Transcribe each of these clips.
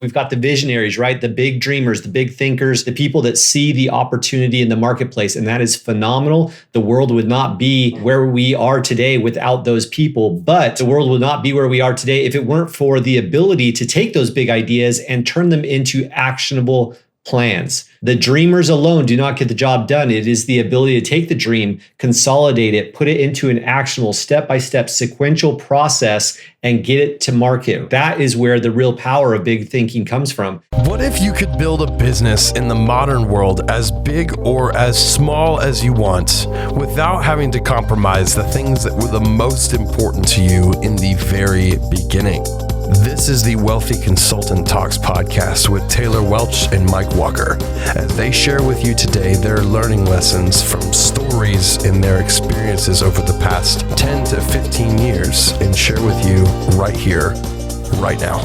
We've got the visionaries, right? The big dreamers, the big thinkers, the people that see the opportunity in the marketplace. And that is phenomenal. The world would not be where we are today without those people. But the world would not be where we are today if it weren't for the ability to take those big ideas and turn them into actionable plans. The dreamers alone do not get the job done. It is the ability to take the dream, consolidate it, put it into an actionable step-by-step sequential process and get it to market. That is where the real power of big thinking comes from. What if you could build a business in the modern world as big or as small as you want without having to compromise the things that were the most important to you in the very beginning? This is the Wealthy Consultant Talks podcast with Taylor Welch and Mike Walker, as they share with you today their learning lessons from stories in their experiences over the past 10 to 15 years and share with you right here, right now.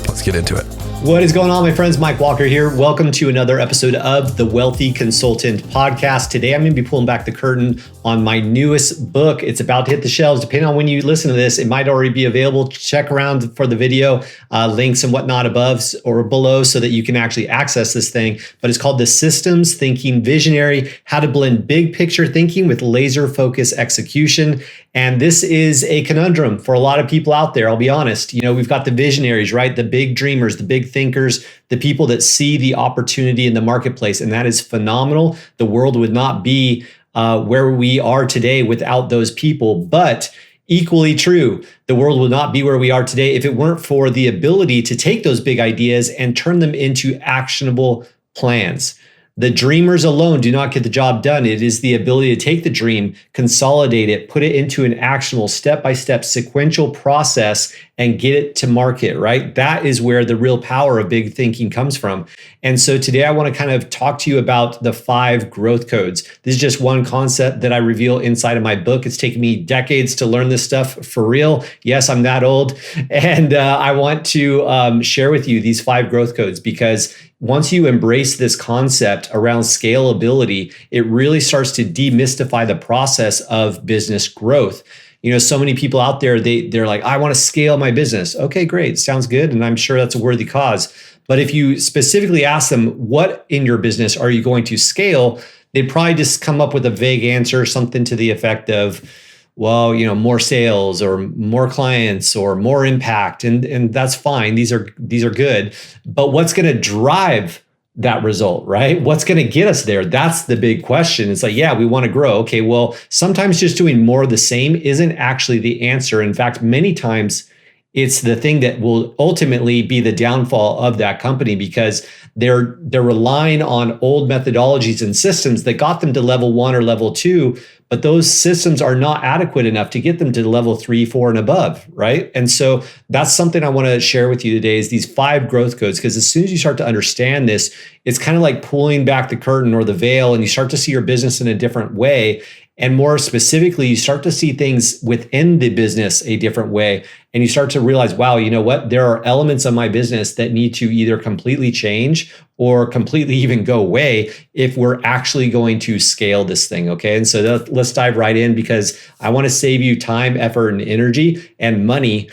Let's get into it. What is going on, my friends? Mike Walker here. Welcome to another episode of the Wealthy Consultant Podcast. Today, I'm going to be pulling back the curtain on my newest book. It's about to hit the shelves. Depending on when you listen to this, it might already be available. Check around for the video, links and whatnot above or below so that you can actually access this thing. But it's called The Systems Thinking Visionary: How to Blend Big Picture Thinking with Laser Focus Execution. And this is a conundrum for a lot of people out there. I'll be honest. You know, we've got the visionaries, right? The big dreamers, the big thinkers, the people that see the opportunity in the marketplace. And that is phenomenal. The world would not be where we are today without those people. But equally true, the world would not be where we are today if it weren't for the ability to take those big ideas and turn them into actionable plans. The dreamers alone do not get the job done. It is the ability to take the dream, consolidate it, put it into an actionable step-by-step sequential process and get it to market, right? That is where the real power of big thinking comes from. And so today I want to kind of talk to you about the 5 growth codes. This is just one concept that I reveal inside of my book. It's taken me decades to learn this stuff for real. Yes, I'm that old. And I want to share with you these 5 growth codes because once you embrace this concept around scalability, it really starts to demystify the process of business growth. You know, so many people out there, they're like, I want to scale my business. Okay, great. Sounds good. And I'm sure that's a worthy cause. But if you specifically ask them, what in your business are you going to scale? They'd probably just come up with a vague answer, something to the effect of, well, you know, more sales or more clients or more impact. And that's fine. These are good. But what's going to drive that result, right? What's going to get us there? That's the big question. It's like, yeah, we want to grow. Okay, well, sometimes just doing more of the same isn't actually the answer. In fact, many times it's the thing that will ultimately be the downfall of that company because they're relying on old methodologies and systems that got them to level 1 or level 2, but those systems are not adequate enough to get them to level 3, 4, and above, right? And so that's something I want to share with you today is these 5 growth codes, because as soon as you start to understand this, it's kind of like pulling back the curtain or the veil and you start to see your business in a different way. And more specifically, you start to see things within the business a different way. And you start to realize, wow, you know what? There are elements of my business that need to either completely change or completely even go away if we're actually going to scale this thing, okay? And so let's dive right in because I want to save you time, effort, and energy and money.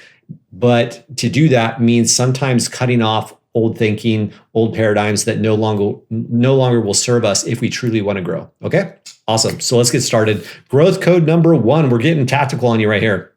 But to do that means sometimes cutting off old thinking, old paradigms that no longer will serve us if we truly want to grow, okay? Awesome. So let's get started. Growth code number 1. We're getting tactical on you right here.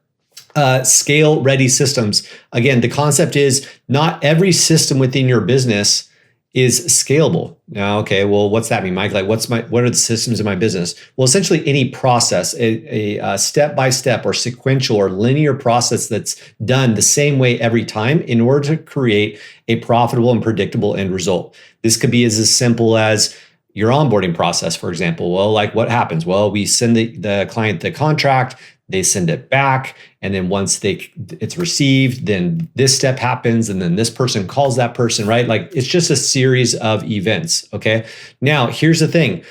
Scale ready systems. Again, the concept is not every system within your business is scalable. Now, okay, well, what's that mean, Mike? Like, what are the systems in my business? Well, essentially any process, a step-by-step or sequential or linear process that's done the same way every time in order to create a profitable and predictable end result. This could be as simple as your onboarding process, for example. Well, like what happens? Well, we send the client the contract, they send it back, and then once it's received, then this step happens, and then this person calls that person, right? Like it's just a series of events, okay? Now, here's the thing.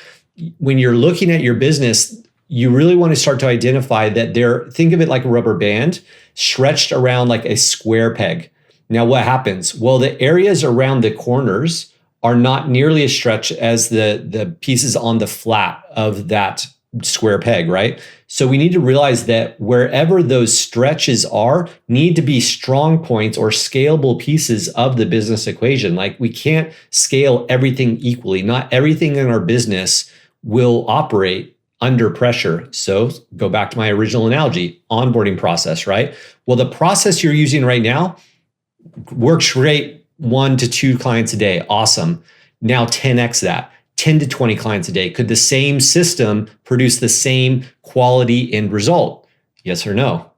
When you're looking at your business, you really want to start to identify that think of it like a rubber band stretched around like a square peg. Now, what happens? Well, the areas around the corners are not nearly as stretched as the pieces on the flat of that square peg, right? So we need to realize that wherever those stretches are, need to be strong points or scalable pieces of the business equation. Like we can't scale everything equally. Not everything in our business will operate under pressure. So go back to my original analogy, onboarding process, right? Well, the process you're using right now works great, 1 to 2 clients a day. Awesome. Now 10x that. 10 to 20 clients a day. Could the same system produce the same quality end result? Yes or no?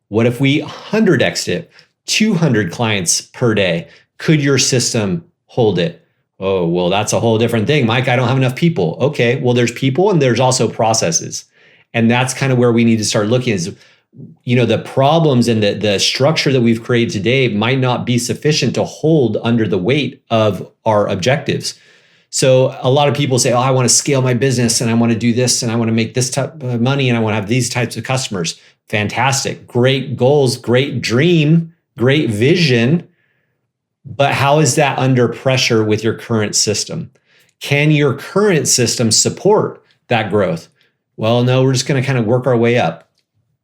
What if we 100x'd it, 200 clients per day? Could your system hold it? Oh, well, that's a whole different thing. Mike, I don't have enough people. Okay, well, there's people and there's also processes. And that's kind of where we need to start looking is, the problems and the structure that we've created today might not be sufficient to hold under the weight of our objectives. So a lot of people say, oh, I want to scale my business and I want to do this and I want to make this type of money and I want to have these types of customers. Fantastic. Great goals, great dream, great vision. But how is that under pressure with your current system? Can your current system support that growth? Well, no, we're just going to kind of work our way up.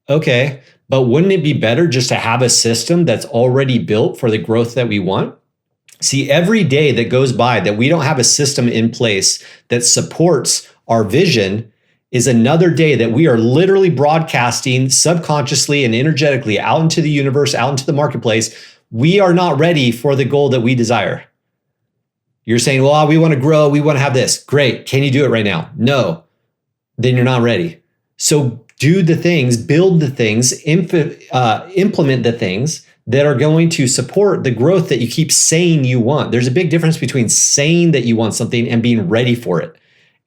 Okay, but wouldn't it be better just to have a system that's already built for the growth that we want? See, every day that goes by that we don't have a system in place that supports our vision is another day that we are literally broadcasting subconsciously and energetically out into the universe, out into the marketplace. We are not ready for the goal that we desire. You're saying, well, we want to grow. We want to have this. Great. Can you do it right now? No. Then you're not ready. So do the things, build the things, implement the things that are going to support the growth that you keep saying you want. There's a big difference between saying that you want something and being ready for it.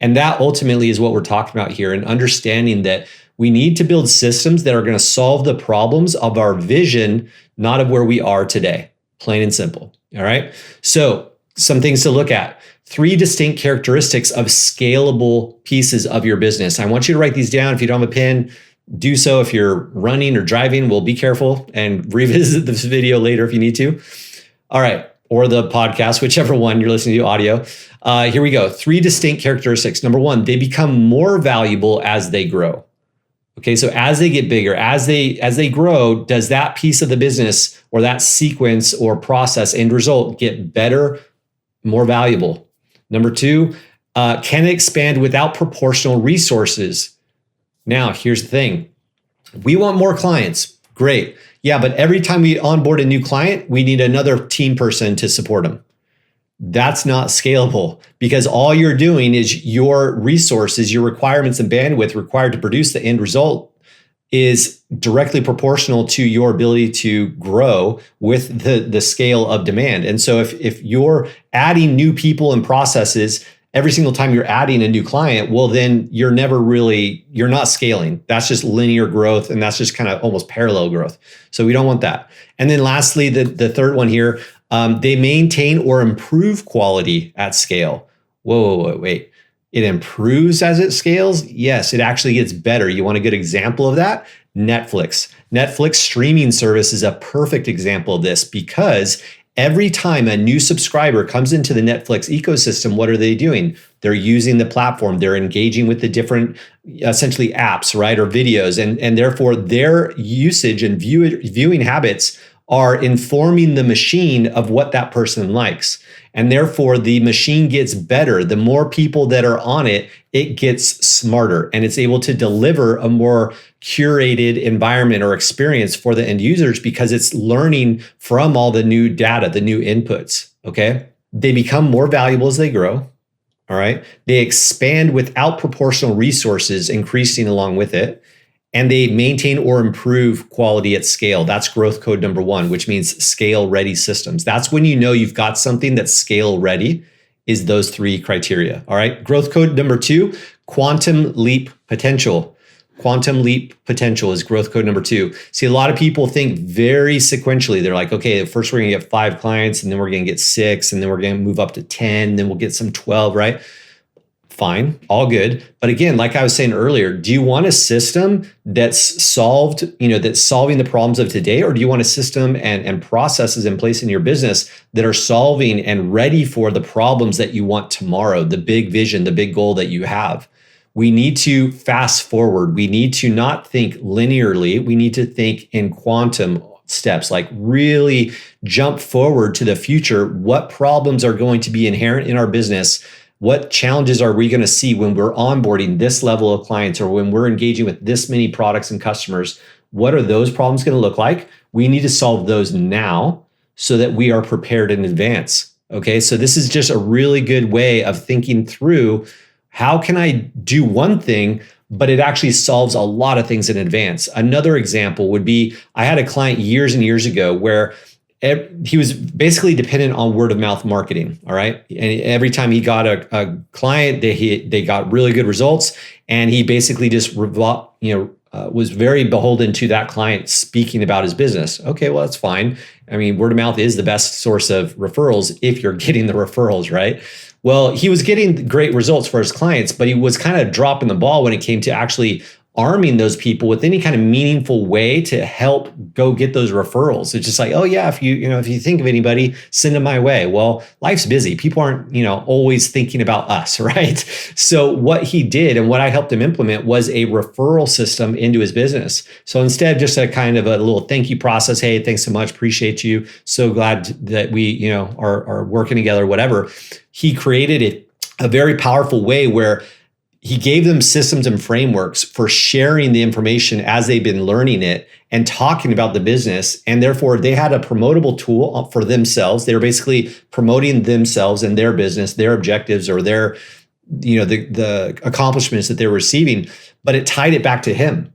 And that ultimately is what we're talking about here, and understanding that we need to build systems that are going to solve the problems of our vision, not of where we are today. Plain and simple. All right. So some things to look at. 3 distinct characteristics of scalable pieces of your business. I want you to write these down. If you don't have a pen, do so. If you're running or driving, well, be careful and revisit this video later if you need to. All right. Or the podcast, whichever one you're listening to audio. Here we go. 3 distinct characteristics. Number 1, they become more valuable as they grow. Okay, so as they get bigger, as they grow, does that piece of the business or that sequence or process end result get better, more valuable? Number 2, can it expand without proportional resources? Now, here's the thing. We want more clients. Great. Yeah, but every time we onboard a new client, we need another team person to support them. That's not scalable, because all you're doing is your resources, your requirements and bandwidth required to produce the end result is directly proportional to your ability to grow with the scale of demand. And so if you're adding new people and processes every single time you're adding a new client, well, then you're not scaling. That's just linear growth. And that's just kind of almost parallel growth. So we don't want that. And then lastly, the third one here, they maintain or improve quality at scale. Wait. It improves as it scales? Yes, it actually gets better. You want a good example of that? Netflix. Netflix streaming service is a perfect example of this, because every time a new subscriber comes into the Netflix ecosystem, what are they doing? They're using the platform. They're engaging with the different, essentially apps, right, or videos. And therefore, their usage and viewing habits are informing the machine of what that person likes. And therefore, the machine gets better. The more people that are on it, it gets smarter, and it's able to deliver a more curated environment or experience for the end users, because it's learning from all the new data, the new inputs, okay? They become more valuable as they grow, all right? They expand without proportional resources increasing along with it. And they maintain or improve quality at scale. That's growth code number 1, which means scale ready systems. That's when you know you've got something that's scale ready, is those 3 criteria. All right. Growth code number 2, quantum leap potential. Quantum leap potential is growth code number 2. See, a lot of people think very sequentially. They're like, okay, first we're going to get 5 clients, and then we're going to get 6, and then we're going to move up to 10, then we'll get some 12, right? Fine, all good. But again, like I was saying earlier, do you want a system that's solved, that's solving the problems of today? Or do you want a system and processes in place in your business that are solving and ready for the problems that you want tomorrow, the big vision, the big goal that you have? we need to fast forward. We need to not think linearly. We need to think in quantum steps, like really jump forward to the future. What problems are going to be inherent in our business? What challenges are we going to see when we're onboarding this level of clients or when we're engaging with this many products and customers? What are those problems going to look like? We need to solve those now so that we are prepared in advance. Okay, so this is just a really good way of thinking through how can I do one thing, but it actually solves a lot of things in advance. Another example would be, I had a client years and years ago where he was basically dependent on word of mouth marketing. All right. And every time he got a client, they got really good results. And he basically just, was very beholden to that client speaking about his business. Okay, well, that's fine. I mean, word of mouth is the best source of referrals if you're getting the referrals, right? Well, he was getting great results for his clients, but he was kind of dropping the ball when it came to actually arming those people with any kind of meaningful way to help go get those referrals. It's just like, oh yeah, if you think of anybody, send them my way. Well, life's busy. People aren't, always thinking about us, right? So what he did and what I helped him implement was a referral system into his business. So instead of just a kind of a little thank you process, hey, thanks so much, appreciate you, so glad that we, are working together, whatever. He created a very powerful way where he gave them systems and frameworks for sharing the information as they've been learning it and talking about the business. And therefore, they had a promotable tool for themselves. They were basically promoting themselves and their business, their objectives, or their, the accomplishments that they were receiving, but it tied it back to him.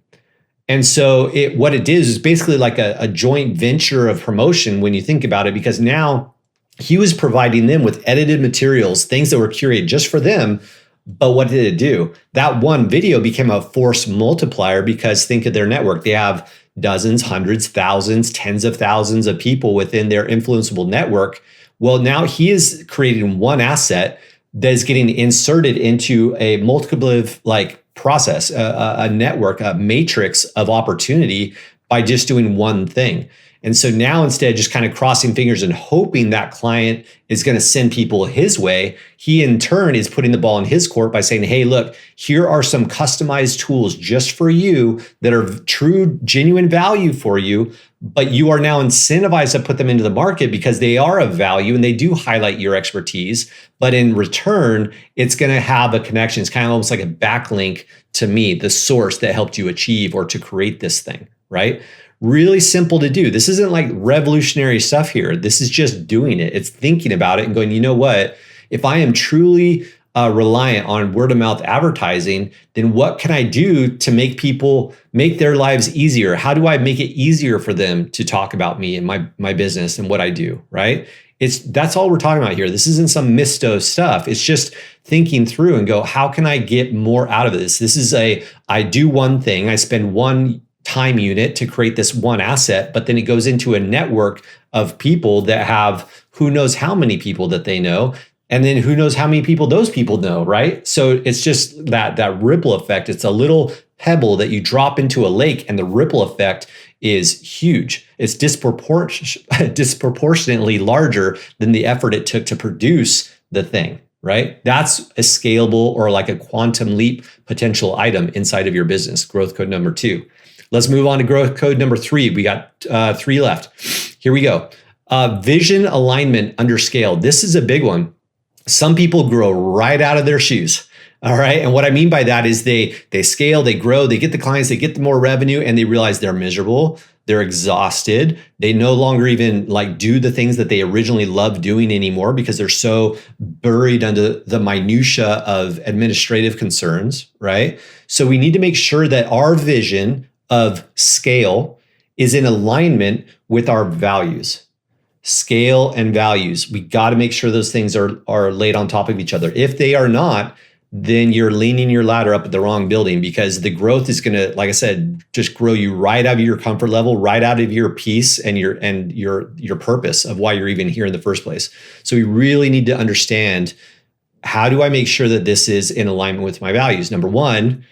And so what it did is basically like a joint venture of promotion when you think about it, because now he was providing them with edited materials, things that were curated just for them. But what did it do? That one video became a force multiplier because think of their network. They have dozens, hundreds, thousands, tens of thousands of people within their influenceable network. Well, now he is creating one asset that is getting inserted into a multiplicative process, a network, a matrix of opportunity by just doing one thing. And so now instead of just kind of crossing fingers and hoping that client is going to send people his way, he in turn is putting the ball in his court by saying, hey, look, here are some customized tools just for you that are true, genuine value for you, but you are now incentivized to put them into the market because they are of value and they do highlight your expertise. But in return, it's going to have a connection. It's kind of almost like a backlink to me, the source that helped you achieve or to create this thing, right? Really simple to do. This isn't like revolutionary stuff here. This is just doing it. It's thinking about it and going, you know what? If I am truly reliant on word of mouth advertising, then what can I do to make their lives easier? How do I make it easier for them to talk about me and my business and what I do, right? That's all we're talking about here. This isn't some misto stuff. It's just thinking through and go, how can I get more out of this? This is I do one thing, I spend one time unit to create this one asset, but then it goes into a network of people that have who knows how many people that they know, and then who knows how many people those people know, right? So it's just that ripple effect. It's a little pebble that you drop into a lake, and the ripple effect is huge. It's disproportionately larger than the effort it took to produce the thing, right? That's a scalable or like a quantum leap potential item inside of your business. Growth code number 2. Let's move on to growth code number 3. We got 3 left. Here we go. Vision alignment under scale. This is a big one. Some people grow right out of their shoes. All right. And what I mean by that is they scale, they grow, they get the clients, they get the more revenue, and they realize they're miserable. They're exhausted. They no longer even do the things that they originally loved doing anymore because they're so buried under the minutia of administrative concerns, right? So we need to make sure that our vision of scale is in alignment with our values. Scale and values. We got to make sure those things are laid on top of each other. If they are not, then you're leaning your ladder up at the wrong building, because the growth is going to, like I said, just grow you right out of your comfort level, right out of your peace and your purpose of why you're even here in the first place. So we really need to understand, how do I make sure that this is in alignment with my values? Number 1,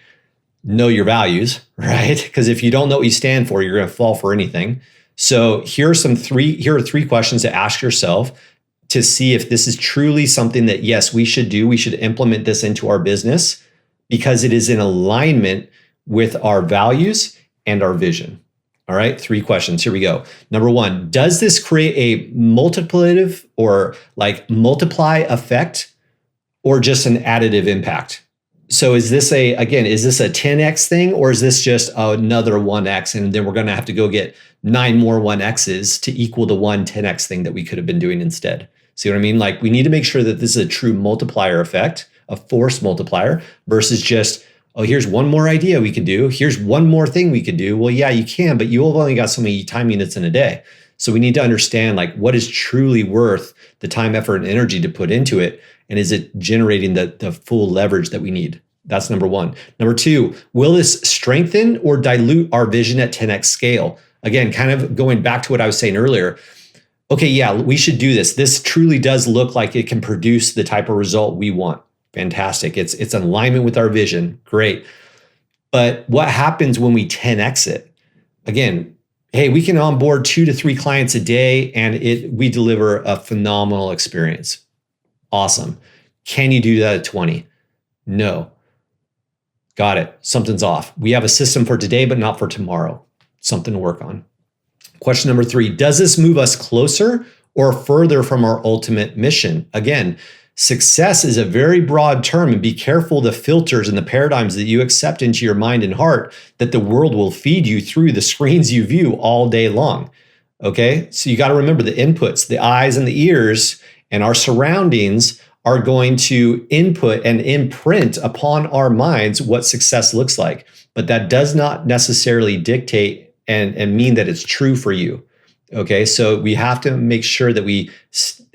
know your values, right? Because if you don't know what you stand for, you're going to fall for anything. So here are 3 questions to ask yourself to see if this is truly something that, yes, we should do. We should implement this into our business, because it is in alignment with our values and our vision. All right, 3 questions. Here we go. Number 1, does this create a multiplicative or like multiply effect or just an additive impact? So is this a 10x thing, or is this just another 1x and then we're going to have to go get 9 more 1x's to equal the 1 10x thing that we could have been doing instead? See what I mean? Like, we need to make sure that this is a true multiplier effect, a force multiplier, versus just, oh, here's one more idea we could do. Here's one more thing we could do. Well, yeah, you can, but you've only got so many time units in a day. So we need to understand like what is truly worth the time, effort, and energy to put into it. And is it generating the full leverage that we need? That's number 1. Number 2, will this strengthen or dilute our vision at 10x scale? Again, kind of going back to what I was saying earlier. Okay, yeah, we should do this. This truly does look like it can produce the type of result we want. Fantastic. It's in alignment with our vision. Great. But what happens when we 10x it? Again, hey, we can onboard 2 to 3 clients a day and we deliver a phenomenal experience. Awesome. Can you do that at 20? No. Got it. Something's off. We have a system for today, but not for tomorrow. Something to work on. Question number 3, does this move us closer or further from our ultimate mission? Again, success is a very broad term, and be careful the filters and the paradigms that you accept into your mind and heart that the world will feed you through the screens you view all day long. Okay? So you got to remember the inputs, the eyes and the ears and our surroundings are going to input and imprint upon our minds what success looks like. But that does not necessarily dictate and mean that it's true for you. Okay, so we have to make sure that we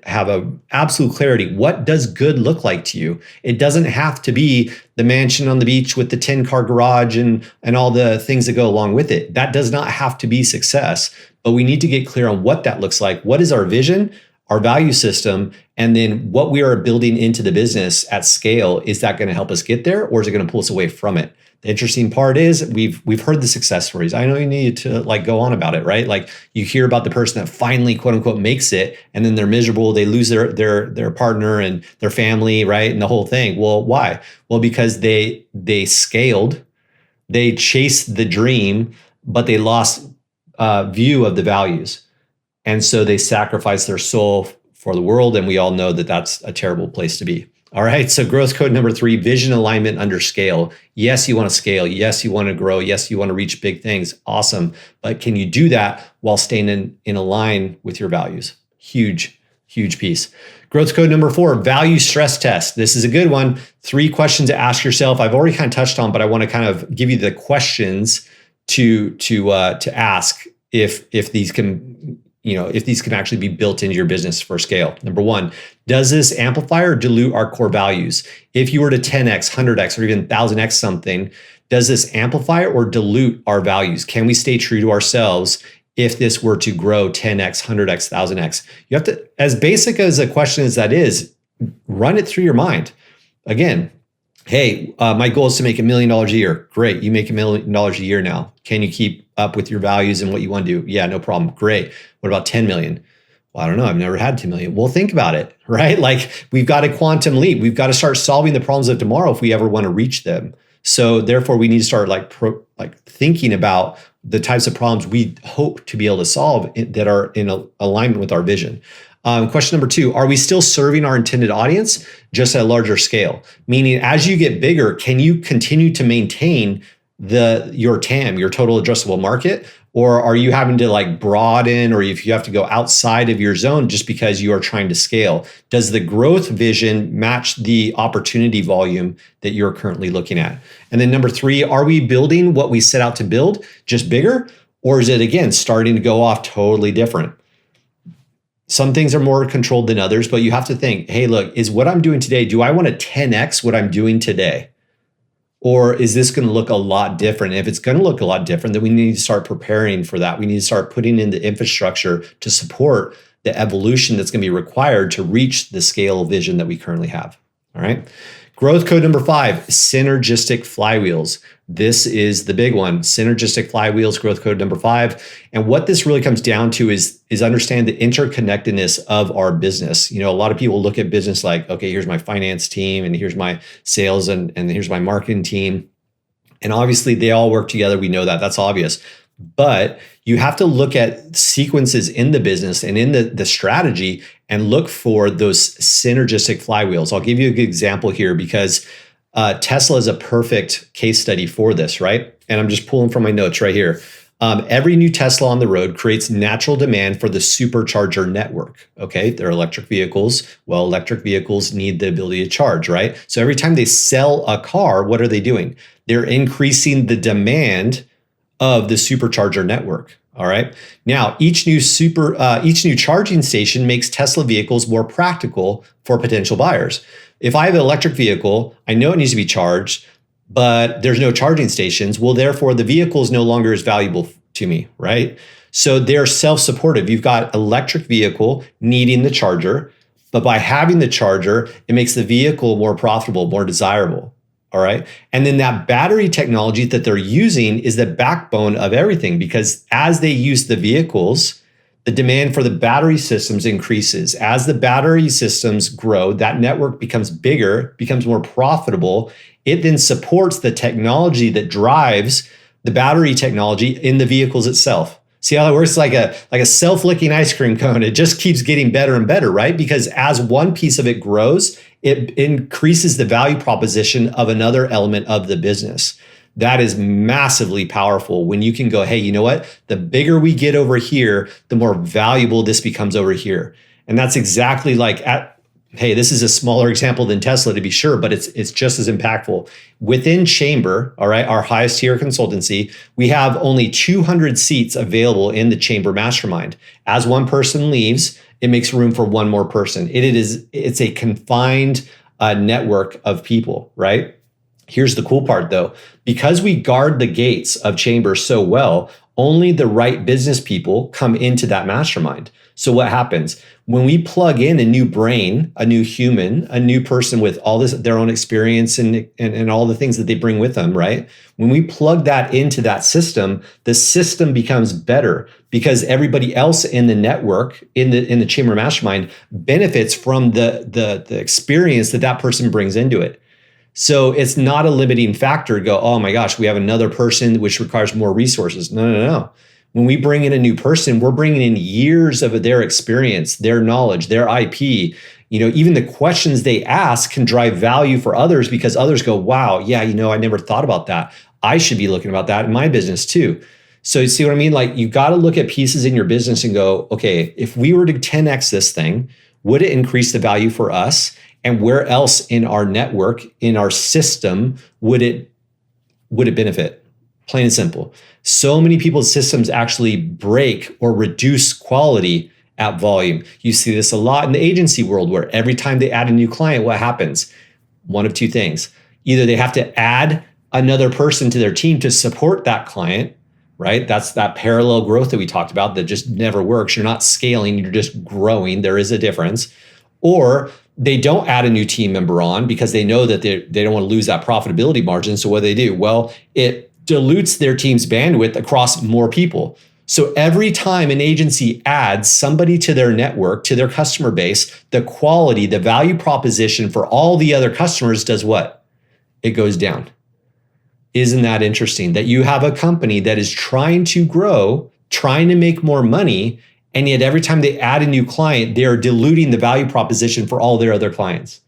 have a absolute clarity. What does good look like to you? It doesn't have to be the mansion on the beach with the 10-car garage and all the things that go along with it. That does not have to be success, but we need to get clear on what that looks like. What is our vision, our value system, and then what we are building into the business at scale? Is that going to help us get there, or is it going to pull us away from it? The interesting part is we've heard the success stories. I know you need to like go on about it, right? Like you hear about the person that finally quote unquote makes it, and then they're miserable. They lose their partner and their family, right? And the whole thing. Well, why? Well, because they scaled, they chased the dream, but they lost view of the values. And so they sacrificed their soul for the world. And we all know that that's a terrible place to be. All right. So growth code number 3, vision alignment under scale. Yes, you want to scale. Yes, you want to grow. Yes, you want to reach big things. Awesome. But can you do that while staying in align with your values? Huge, huge piece. Growth code number 4, value stress test. This is a good one. 3 questions to ask yourself. I've already kind of touched on, but I want to kind of give you the questions to ask if these can, if these can actually be built into your business for scale. Number 1, does this amplify or dilute our core values? If you were to 10x, 100x, or even 1000x something, does this amplify or dilute our values? Can we stay true to ourselves if this were to grow 10x, 100x, 1000x? You have to, as basic as a question as that is, run it through your mind. Again, hey, my goal is to make $1 million a year. Great, you make $1 million a year now. Can you keep up with your values and what you want to do? Yeah, no problem. Great. What about 10 million? Well, I don't know. I've never had 10 million. Well, think about it, right? Like we've got a quantum leap. We've got to start solving the problems of tomorrow if we ever want to reach them. So therefore, we need to start thinking about the types of problems we hope to be able to solve that are in alignment with our vision. Question number 2, are we still serving our intended audience just at a larger scale? Meaning, as you get bigger, can you continue to maintain your TAM, your total addressable market? Or are you having to broaden, or if you have to go outside of your zone just because you are trying to scale? Does the growth vision match the opportunity volume that you're currently looking at? And then number 3, are we building what we set out to build just bigger? Or is it, again, starting to go off totally different? Some things are more controlled than others, but you have to think, hey, look, is what I'm doing today, do I want to 10x what I'm doing today? Or is this going to look a lot different? And if it's going to look a lot different, then we need to start preparing for that. We need to start putting in the infrastructure to support the evolution that's going to be required to reach the scale vision that we currently have. All right. Growth code number 5, synergistic flywheels. This is the big one. Synergistic flywheels, growth code number 5. And what this really comes down to is understand the interconnectedness of our business. A lot of people look at business like, okay, here's my finance team, and here's my sales, and here's my marketing team. And obviously they all work together. We know that. That's obvious. But you have to look at sequences in the business and in the strategy and look for those synergistic flywheels. I'll give you a good example here because Tesla is a perfect case study for this, right? And I'm just pulling from my notes right here. Every new Tesla on the road creates natural demand for the supercharger network. Okay, they're electric vehicles. Well, electric vehicles need the ability to charge, right? So every time they sell a car, what are they doing? They're increasing the demand of the supercharger network. All right. Now, each new charging station makes Tesla vehicles more practical for potential buyers. If I have an electric vehicle, I know it needs to be charged, but there's no charging stations. Well, therefore, the vehicle is no longer as valuable to me, right? So they're self-supportive. You've got electric vehicle needing the charger, but by having the charger, it makes the vehicle more profitable, more desirable. All right. And then that battery technology that they're using is the backbone of everything, because as they use the vehicles, the demand for the battery systems increases. As the battery systems grow, that network becomes bigger, becomes more profitable. It then supports the technology that drives the battery technology in the vehicles itself. See how that works? Like a self-licking ice cream cone. It just keeps getting better and better, right? Because as one piece of it grows, it increases the value proposition of another element of the business. That is massively powerful when you can go, hey, you know what? The bigger we get over here, the more valuable this becomes over here. And that's exactly like hey, this is a smaller example than Tesla to be sure, but it's just as impactful. Within Chamber, all right, our highest tier consultancy, we have only 200 seats available in the Chamber Mastermind. As one person leaves, it makes room for one more person. It's a confined network of people, right? Here's the cool part though. Because we guard the gates of Chamber so well, only the right business people come into that mastermind. So what happens? When we plug in a new brain, a new human, a new person with all this, their own experience and all the things that they bring with them, right? When we plug that into that system, the system becomes better because everybody else in the network, in the Chamber Mastermind, benefits from the experience that person brings into it. So it's not a limiting factor to go, oh my gosh, we have another person which requires more resources. No. When we bring in a new person, we're bringing in years of their experience, their knowledge, their IP. Even the questions they ask can drive value for others because others go, wow, yeah, I never thought about that. I should be looking about that in my business too. So you see what I mean? Like you got to look at pieces in your business and go, okay, if we were to 10x this thing, would it increase the value for us? And where else in our network, in our system, would it benefit? Plain and simple. So many people's systems actually break or reduce quality at volume. You see this a lot in the agency world where every time they add a new client, what happens? One of two things. Either they have to add another person to their team to support that client, right? That's that parallel growth that we talked about that just never works. You're not scaling, you're just growing. There is a difference. Or they don't add a new team member on because they know that they don't want to lose that profitability margin. So what do? Well, it dilutes their team's bandwidth across more people. So every time an agency adds somebody to their network, to their customer base, the quality, the value proposition for all the other customers does what? It goes down. Isn't that interesting? That you have a company that is trying to grow, trying to make more money, and yet every time they add a new client, they are diluting the value proposition for all their other clients.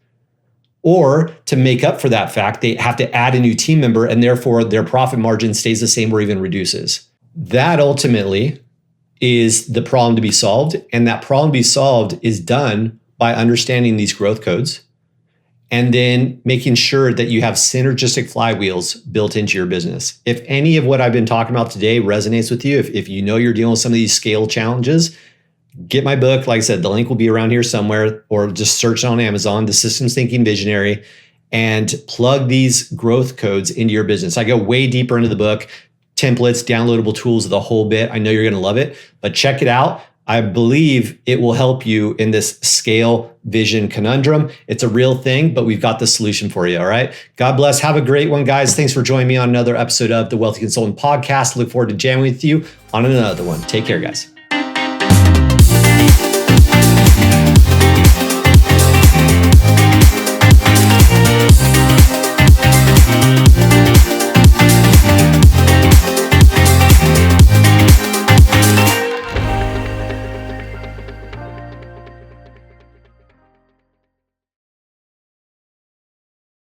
Or to make up for that fact, they have to add a new team member and therefore their profit margin stays the same or even reduces. That ultimately is the problem to be solved. And that problem to be solved is done by understanding these growth codes and then making sure that you have synergistic flywheels built into your business. If any of what I've been talking about today resonates with you, if you know you're dealing with some of these scale challenges, get my book. Like I said, the link will be around here somewhere, or just search on Amazon, The Systems Thinking Visionary, and plug these growth codes into your business. I go way deeper into the book, templates, downloadable tools, the whole bit. I know you're going to love it, but check it out. I believe it will help you in this scale vision conundrum. It's a real thing, but we've got the solution for you. All right. God bless. Have a great one, guys. Thanks for joining me on another episode of the Wealthy Consultant Podcast. Look forward to jamming with you on another one. Take care, guys.